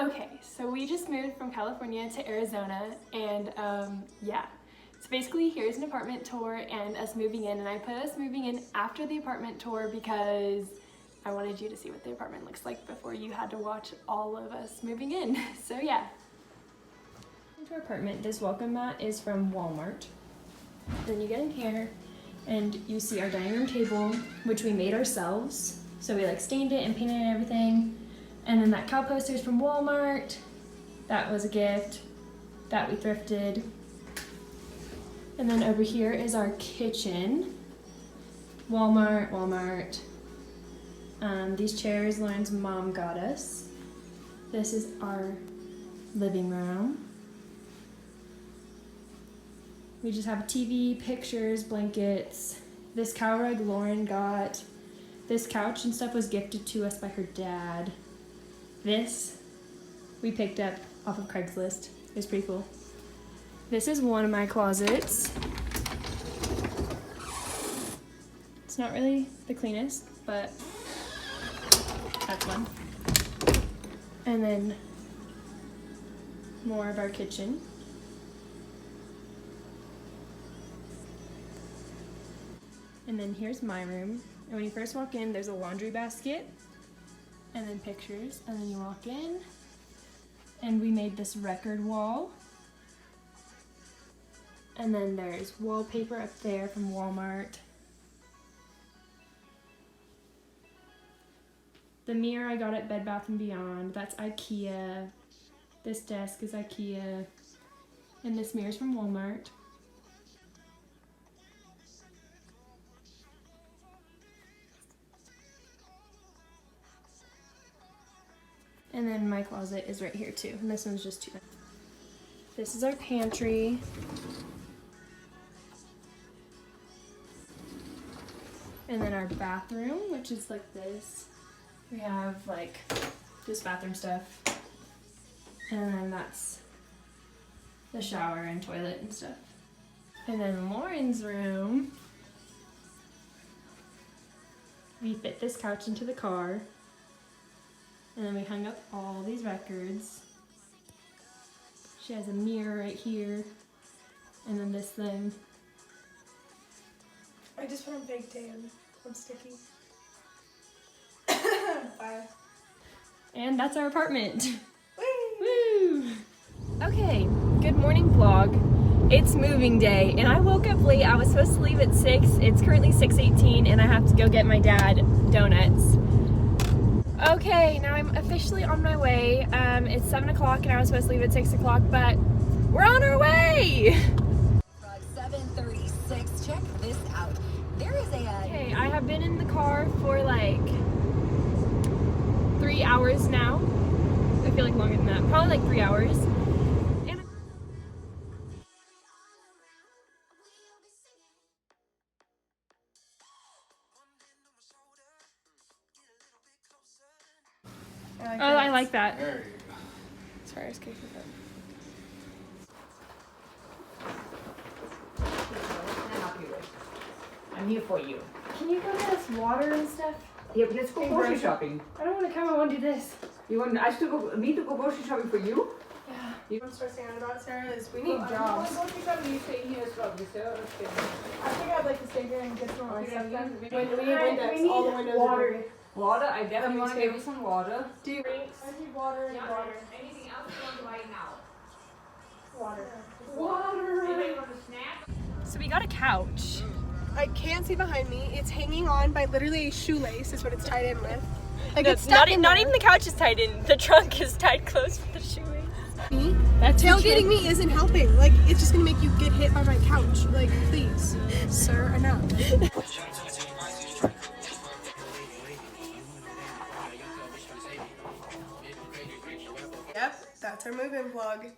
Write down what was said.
Okay, so we just moved from California to Arizona, and yeah. So basically here's an apartment tour and us moving in, and I put us moving in after the apartment tour because I wanted you to see what the apartment looks like before you had to watch all of us moving in. So yeah. Into our apartment, this welcome mat is from Walmart. Then you get in here and you see our dining room table, which we made ourselves. So we like stained it and painted it and everything. And then that cow poster is from Walmart. That was a gift that we thrifted. And then over here is our kitchen. Walmart. These chairs Lauren's mom got us. This is our living room. We just have a TV, pictures, blankets. This cow rug Lauren got. This couch and stuff was gifted to us by her dad. This we picked up off of Craigslist. It was pretty cool. This is one of my closets. It's not really the cleanest, but that's one. And then more of our kitchen. And then here's my room. And when you first walk in, there's a laundry basket and then pictures. And then you walk in and we made this record wall. And then there's wallpaper up there from Walmart. The mirror I got at Bed Bath & Beyond. That's IKEA. This desk is IKEA. And this mirror's from Walmart. And then my closet is right here too. And this one's just two. This is our pantry. And then our bathroom, which is like this. We have like just bathroom stuff. And then that's the shower and toilet and stuff. And then Lauren's room. We fit this couch into the car. And then we hung up all these records. She has a mirror right here. And then this thing. I just put on fake tan. I'm sticky. Bye. And that's our apartment. Woo! Okay, good morning vlog. It's moving day and I woke up late. I was supposed to leave at 6. It's currently 6:18 and I have to go get my dad donuts. Okay, now I'm officially on my way. It's 7 o'clock and I was supposed to leave at 6 o'clock, but we're on our way! 7:36, check this out. There is a... Okay, I have been in the car for like 3 hours now. I feel like longer than that, probably like 3 hours. And I like that. There you go. Sorry, I was kicking it. I'm here for you. Can you go get us water and stuff? Yeah, but let's go grocery shopping. I don't want to come, I want to do this. You want us to go, me to go grocery shopping for you? Yeah. What's stressing out about, Sarah, is we need I'm jobs. going grocery shopping, you stay here as well, Sarah. I think I'd like to stay here and get some of my stuff done. We We need windows. All the windows are dirty. Water, I definitely want to too. give you some water. Do you I need water and water. Anything else you want to buy now? Water. Anybody want a snack? So we got a couch. I can't see behind me. It's hanging on by literally a shoelace is what it's tied in with. Like No, it's stuck in not there. even the couch is tied in. The trunk is tied close with the shoelace. Me? That's Tailgating me isn't helping. Like, it's just gonna make you get hit by my couch. Like, please. Sir, enough. Yep, that's our move-in vlog.